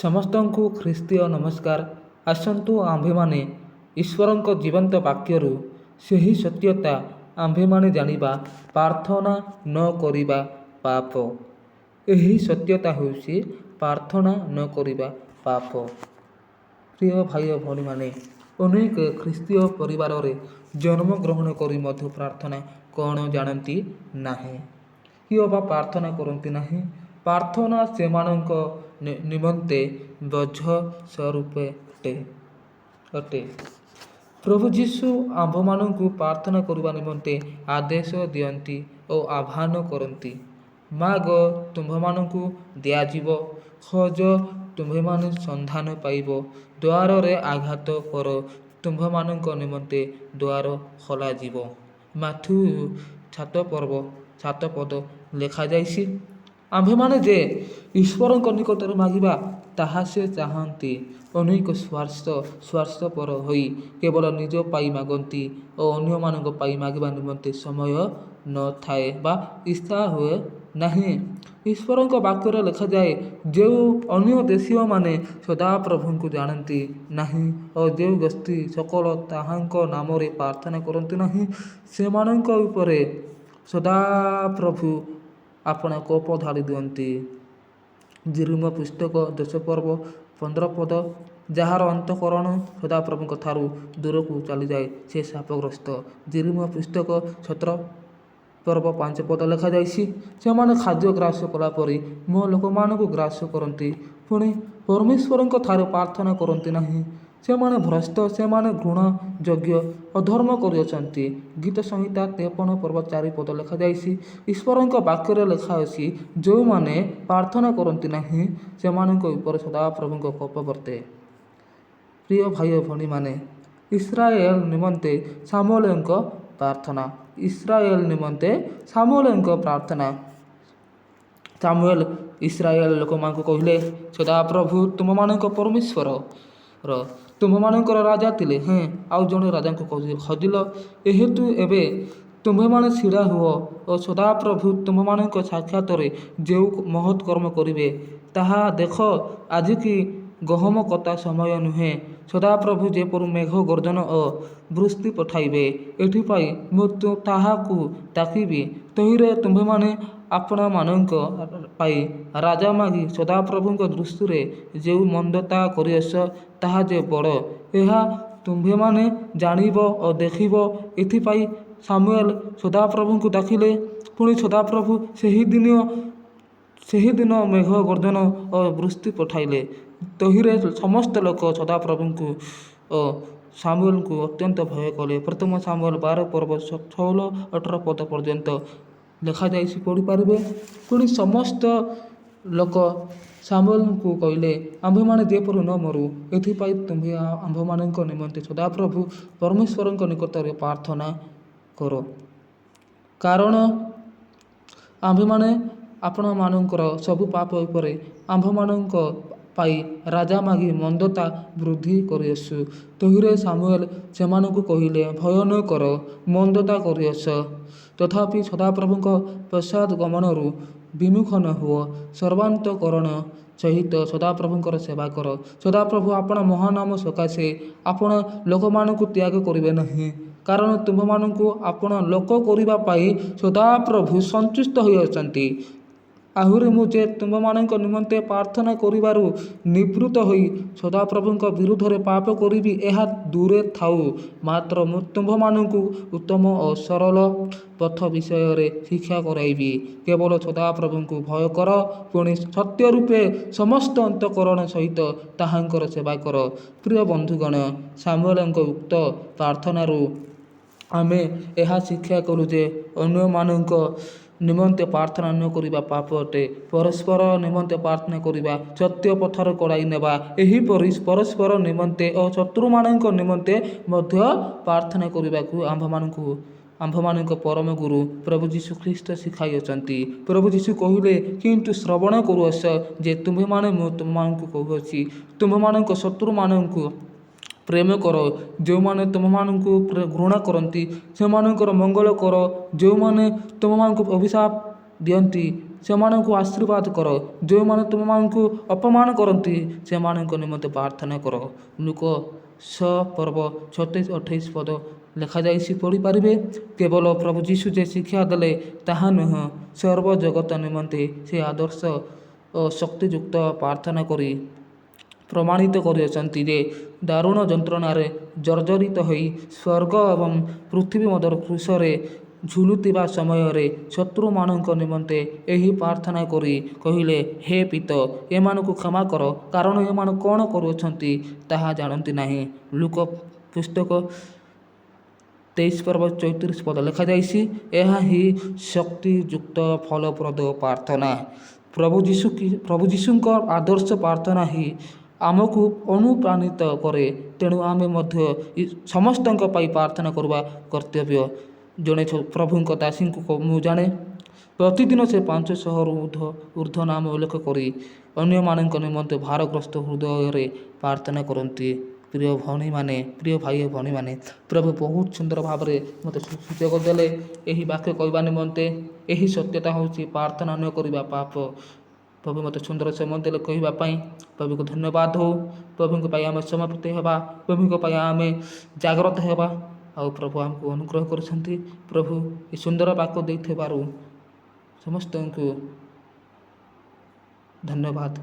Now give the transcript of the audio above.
ସମସ୍ତଙ୍କୁ ଖ୍ରୀଷ୍ଟୀୟ ନମସ୍କାର। ଆସନ୍ତୁ ଆମ୍ଭେମାନେ ଈଶ୍ୱରଙ୍କ ଜୀବନ୍ତ ବାକ୍ୟରୁ ସେହି ସତ୍ୟତା ଆମ୍ଭେମାନେ ଜାଣିବା। ପ୍ରାର୍ଥନା ନ କରିବା ପାପ। ଏହି ସତ୍ୟତା ହେଉଛି ପ୍ରାର୍ଥନା ନ କରିବା ପାପ। ପ୍ରିୟ ଭାଇ ଓ ଭଉଣୀମାନେ, ଅନେକ ଖ୍ରୀଷ୍ଟୀୟ ପରିବାରରେ ଜନ୍ମଗ୍ରହଣ କରି ମଧ୍ୟ ପ୍ରାର୍ଥନା କ'ଣ ଜାଣନ୍ତି ନାହିଁ, କିଏ ବା ପ୍ରାର୍ଥନା କରନ୍ତି ନାହିଁ। ପ୍ରାର୍ଥନା ସେମାନଙ୍କ ନିମନ୍ତେ ବୋଝ ସ୍ୱରୂପ ଅଟେ। ପ୍ରଭୁ ଯୀଶୁ ଆମ୍ଭମାନଙ୍କୁ ପ୍ରାର୍ଥନା କରିବା ନିମନ୍ତେ ଆଦେଶ ଦିଅନ୍ତି ଓ ଆହ୍ୱାନ କରନ୍ତି। ମାଗ, ତୁମ୍ଭମାନଙ୍କୁ ଦିଆଯିବ, ଖୋଜ, ତୁମ୍ଭେମାନେ ସନ୍ଧାନ ପାଇବ, ଦ୍ୱାରରେ ଆଘାତ କର, ତୁମ୍ଭମାନଙ୍କ ନିମନ୍ତେ ଦ୍ୱାର ଖୋଲାଯିବ। ମାଥ୍ୟୁ 7:7 ଲେଖାଯାଇଛି। ଆମ୍ଭେମାନେ ଯେ ଈଶ୍ୱରଙ୍କ ନିକଟରେ ମାଗିବା, ତାହା ସେ ଚାହାନ୍ତି। ଅନେକ ସ୍ୱାର୍ଥପର ହୋଇ କେବଳ ନିଜ ପାଇଁ ମାଗନ୍ତି ଓ ଅନ୍ୟମାନଙ୍କ ପାଇଁ ମାଗିବା ନିମନ୍ତେ ସମୟ ନଥାଏ ବା ଇଚ୍ଛା ହୁଏ ନାହିଁ। ଈଶ୍ୱରଙ୍କ ବାକ୍ୟରେ ଲେଖାଯାଏ, ଯେଉଁ ଅନ୍ୟ ଦେଶୀୟମାନେ ସଦାପ୍ରଭୁଙ୍କୁ ଜାଣନ୍ତି ନାହିଁ ଓ ଯେଉଁ ଗୋଷ୍ଠୀ সকଳ ତାହାଙ୍କ ନାମରେ ପ୍ରାର୍ଥନା କରନ୍ତି ନାହିଁ, ସେମାନଙ୍କ ଉପରେ ସଦାପ୍ରଭୁ ଆପଣା କୋପ ଢାଳି ଦିଅନ୍ତି। ଯିର୍ମୀୟ ପୁସ୍ତକ 10:15 ଯାହାର ଅନ୍ତଃକରଣ ସଦାପ୍ରଭୁଙ୍କ ଠାରୁ ଦୂରକୁ ଚାଲିଯାଏ, ସେ ଶାପଗ୍ରସ୍ତ। ଯିର୍ମୀୟ ପୁସ୍ତକ 17:5 ଲେଖାଯାଇଛି, ସେମାନେ ଖାଦ୍ୟ ଗ୍ରାସ କଲା ପରି ମୋ ଲୋକମାନଙ୍କୁ ଗ୍ରାସ କରନ୍ତି, ପୁଣି ପରମେଶ୍ୱରଙ୍କ ଠାରୁ ପ୍ରାର୍ଥନା କରନ୍ତି ନାହିଁ। ସେମାନେ ଭ୍ରଷ୍ଟ, ସେମାନେ ଘୃଣାଯୋଗ୍ୟ ଅଧର୍ମ କରିଅଛନ୍ତି। ଗୀତ ସଂହିତା 53:4 ଲେଖାଯାଇଛି। ଈଶ୍ୱରଙ୍କ ବାକ୍ୟରେ ଲେଖାଅଛି, ଯେଉଁମାନେ ପ୍ରାର୍ଥନା କରନ୍ତି ନାହିଁ, ସେମାନଙ୍କ ଉପରେ ସଦାପ୍ରଭୁଙ୍କ କୋପ ବର୍ତ୍ତେ। ପ୍ରିୟ ଭାଇ ଓ ଭଉଣୀମାନେ, ଇସ୍ରାଏଲ ନିମନ୍ତେ ସାମୁଏଲଙ୍କ ପ୍ରାର୍ଥନା। ଇସ୍ରାଏଲ ନିମନ୍ତେ ସାମୁଏଲଙ୍କ ପ୍ରାର୍ଥନା। ସାମୁଏଲ ଇସ୍ରାଏଲ ଲୋକମାନଙ୍କୁ କହିଲେ, ସଦାପ୍ରଭୁ ତୁମମାନଙ୍କ ପରମେଶ୍ୱର, ତୁମମାନଙ୍କର ରାଜା ଥିଲେ। ଆଉ ଜଣେ ରାଜାଙ୍କୁ ଖୋଜିଲ। ଏହେତୁ ଏବେ ତୁମ୍ଭେମାନେ ଛିଡ଼ା ହୁଅ ଓ ସଦାପ୍ରଭୁ ତୁମମାନଙ୍କ ସାକ୍ଷାତରେ ଯେଉଁ ମହତ୍ କର୍ମ କରିବେ, ତାହା ଦେଖ। ଆଜି କି ଗହମ କଟା ସମୟ ନୁହେଁ। ସଦାପ୍ରଭୁ ଯେପରି ମେଘ ଗର୍ଜନ ଓ ବୃଷ୍ଟି ପଠାଇବେ, ଏଥିପାଇଁ ମୁଁ ତାହାକୁ ଡାକିବି। ତହିଁରେ ତୁମ୍ଭେମାନେ ଆପଣାମାନଙ୍କ ପାଇଁ ରାଜା ମାଗି ସଦାପ୍ରଭୁଙ୍କ ଦୃଷ୍ଟିରେ ଯେଉଁ ମନ୍ଦତା କରିଅଛ, ତାହା ଯେ ବଡ଼, ଏହା ତୁମ୍ଭେମାନେ ଜାଣିବ ଓ ଦେଖିବ। ଏଥିପାଇଁ ସାମୁଏଲ ସଦାପ୍ରଭୁଙ୍କୁ ଡାକିଲେ। ପୁଣି ସଦାପ୍ରଭୁ ସେହିଦିନ ମେଘ ଗର୍ଜନ ଓ ବୃଷ୍ଟି ପଠାଇଲେ। ତହିଁରେ ସମସ୍ତ ଲୋକ ସଦାପ୍ରଭୁଙ୍କୁ ଓ ସାମୁଏଲଙ୍କୁ ଅତ୍ୟନ୍ତ ଭୟ କଲେ। ପ୍ରଥମ ସାମୁଏଲ 12:16-18 ପର୍ଯ୍ୟନ୍ତ ଲେଖାଯାଇଛି, ପଢ଼ିପାରିବେ। ପୁଣି ସମସ୍ତ ଲୋକ ସାମୁଏଲଙ୍କୁ କହିଲେ, ଆମ୍ଭେମାନେ ଯେପରି ନ ମରୁ, ଏଥିପାଇଁ ତୁମ୍ଭେ ଆମ୍ଭମାନଙ୍କ ନିମନ୍ତେ ସଦାପ୍ରଭୁ ପରମେଶ୍ୱରଙ୍କ ନିକଟରେ ପ୍ରାର୍ଥନା କର। କାରଣ ଆମ୍ଭେମାନେ ଆପଣମାନଙ୍କର ସବୁ ପାପ ଉପରେ ଆମ୍ଭମାନଙ୍କ ପାଇଁ ରାଜା ମାଗି ମନ୍ଦତା ବୃଦ୍ଧି କରିଅଛୁ। ତହିଁରେ ସାମୁଏଲ ସେମାନଙ୍କୁ କହିଲେ, ଭୟ ନ କର, ମନ୍ଦତା କରିଅଛ, ତଥାପି ସଦାପ୍ରଭୁଙ୍କ ପଶ୍ଚାଦ୍ଗମନରୁ ବିମୁଖ ନ ହୁଅ, ସର୍ବାନ୍ତଃକରଣ ସହିତ ସଦାପ୍ରଭୁଙ୍କର ସେବା କର। ସଦାପ୍ରଭୁ ଆପଣା ମହାନାମ ସକାଶେ ଆପଣା ଲୋକମାନଙ୍କୁ ତ୍ୟାଗ କରିବେ ନାହିଁ। କାରଣ ତୁମ୍ଭମାନଙ୍କୁ ଆପଣା ଲୋକ କରିବା ପାଇଁ ସଦାପ୍ରଭୁ ସନ୍ତୁଷ୍ଟ ହୋଇଅଛନ୍ତି। ଆହୁରି ମୁଁ ଯେ ତୁମ୍ଭମାନଙ୍କ ନିମନ୍ତେ ପ୍ରାର୍ଥନା କରିବାରୁ ନିବୃତ୍ତ ହୋଇ ସଦାପ୍ରଭୁଙ୍କ ବିରୁଦ୍ଧରେ ପାପ କରିବି, ଏହା ଦୂରେ ଥାଉ। ମାତ୍ର ମୁଁ ତୁମ୍ଭମାନଙ୍କୁ ଉତ୍ତମ ଓ ସରଳ ପଥ ବିଷୟରେ ଶିକ୍ଷା କରାଇବି। କେବଳ ସଦାପ୍ରଭୁଙ୍କୁ ଭୟ କର, ପୁଣି ସତ୍ୟରୂପେ ସମସ୍ତ ଅନ୍ତଃକରଣ ସହିତ ତାହାଙ୍କର ସେବା କର। ପ୍ରିୟ ବନ୍ଧୁଗଣ, ସାମୁଏଲଙ୍କ ଉକ୍ତ ପ୍ରାର୍ଥନାରୁ ଆମେ ଏହା ଶିକ୍ଷା କରୁ ଯେ, ଅନ୍ୟମାନଙ୍କ ନିମନ୍ତେ ପ୍ରାର୍ଥନା ନ କରିବା ପାପ ଅଟେ। ପରସ୍ପର ନିମନ୍ତେ ପ୍ରାର୍ଥନା କରିବା, ସତ୍ୟ ପଥର କଢ଼ାଇ ନେବା, ଏହିପରି ପରସ୍ପର ନିମନ୍ତେ ଓ ଶତ୍ରୁମାନଙ୍କ ନିମନ୍ତେ ମଧ୍ୟ ପ୍ରାର୍ଥନା କରିବାକୁ ଆମ୍ଭମାନଙ୍କ ପରମ ଗୁରୁ ପ୍ରଭୁ ଯୀଶୁ ଖ୍ରୀଷ୍ଟ ଶିଖାଇଅଛନ୍ତି। ପ୍ରଭୁ ଯୀଶୁ କହିଲେ, କିନ୍ତୁ ଶ୍ରବଣ କରୁଅଛ ଯେ ତୁମ୍ଭେମାନେ, ମୁଁ ତୁମମାନଙ୍କୁ କହୁଅଛି, ତୁମମାନଙ୍କ ଶତ୍ରୁମାନଙ୍କୁ ପ୍ରେମ କର, ଯେଉଁମାନେ ତୁମମାନଙ୍କୁ ଘୃଣା କରନ୍ତି, ସେମାନଙ୍କର ମଙ୍ଗଳ କର, ଯେଉଁମାନେ ତୁମମାନଙ୍କୁ ଅଭିଶାପ ଦିଅନ୍ତି, ସେମାନଙ୍କୁ ଆଶୀର୍ବାଦ କର। ଯେଉଁମାନେ ତୁମମାନଙ୍କୁ ଅପମାନ କରନ୍ତି ସେମାନଙ୍କ ନିମନ୍ତେ ପ୍ରାର୍ଥନା କର। ଲୁକ 6:36-28 ପଦ ଲେଖାଯାଇଛି, ପଢ଼ିପାରିବେ। କେବଳ ପ୍ରଭୁ ଯୀଶୁ ଯେ ଶିକ୍ଷା ଦେଲେ ତାହା ନୁହେଁ, ସର୍ବ ଜଗତ ନିମନ୍ତେ ସେ ଆଦର୍ଶ ଓ ଶକ୍ତିଯୁକ୍ତ ପ୍ରାର୍ଥନା କରି ପ୍ରମାଣିତ କରିଅଛନ୍ତି ଯେ ଦାରୁଣ ଯନ୍ତ୍ରଣାରେ ଜର୍ଜରିତ ହୋଇ ସ୍ୱର୍ଗ ଏବଂ ପୃଥିବୀ ମଧ୍ୟର କ୍ରୁଶରେ ଝୁଲୁଥିବା ସମୟରେ ଶତ୍ରୁମାନଙ୍କ ନିମନ୍ତେ ଏହି ପ୍ରାର୍ଥନା କରି କହିଲେ, ହେ ପିତ, ଏମାନଙ୍କୁ କ୍ଷମା କର, କାରଣ ଏମାନେ କ'ଣ କରୁଅଛନ୍ତି ତାହା ଜାଣନ୍ତି ନାହିଁ। ଲୁକ ପୁସ୍ତକ 23:34 ପଦ ଲେଖାଯାଇଛି, ଏହା ହିଁ ଶକ୍ତିଯୁକ୍ତ ଫଳପ୍ରଦ ପ୍ରାର୍ଥନା। ପ୍ରଭୁ ଯୀଶୁଙ୍କ ଆଦର୍ଶ ପ୍ରାର୍ଥନା ହିଁ ଆମକୁ ଅନୁପ୍ରାଣିତ କରେ। ତେଣୁ ଆମେ ମଧ୍ୟ ସମସ୍ତଙ୍କ ପାଇଁ ପ୍ରାର୍ଥନା କରିବା କର୍ତ୍ତବ୍ୟ। ଜଣେ ପ୍ରଭୁଙ୍କ ଦାସୀଙ୍କୁ ମୁଁ ଜାଣେ, ପ୍ରତିଦିନ ସେ 500ରୁ ଉର୍ଦ୍ଧ୍ୱ ନାମ ଉଲ୍ଲେଖ କରି ଅନ୍ୟମାନଙ୍କ ନିମନ୍ତେ ଭାରଗ୍ରସ୍ତ ହୃଦୟରେ ପ୍ରାର୍ଥନା କରନ୍ତି। ପ୍ରିୟ ଭଉଣୀମାନେ, ପ୍ରିୟ ଭାଇ ଓ ଭଉଣୀମାନେ, ପ୍ରଭୁ ବହୁତ ସୁନ୍ଦର ଭାବରେ ମୋତେ ସୁଯୋଗ ଦେଲେ ଏହି ବାକ୍ୟ କହିବା ନିମନ୍ତେ। ଏହି ସତ୍ୟତା ହେଉଛି ପ୍ରାର୍ଥନା ନ କରିବା ପାପ। ପ୍ରଭୁ ମୋତେ ସୁନ୍ଦର ସମୟ ଦେଲେ କହିବା ପାଇଁ ପ୍ରଭୁଙ୍କୁ ଧନ୍ୟବାଦ ହେଉ। ପ୍ରଭୁଙ୍କ ପାଇଁ ଆମେ ସମର୍ପିତ ହେବା, ପ୍ରଭୁଙ୍କ ପାଇଁ ଆମେ ଜାଗ୍ରତ ହେବା। ଆଉ ପ୍ରଭୁ ଆମକୁ ଅନୁଗ୍ରହ କରିଛନ୍ତି। ପ୍ରଭୁ ଏ ସୁନ୍ଦର ବାକ୍ୟ ଦେଇଥିବାରୁ ସମସ୍ତଙ୍କୁ ଧନ୍ୟବାଦ।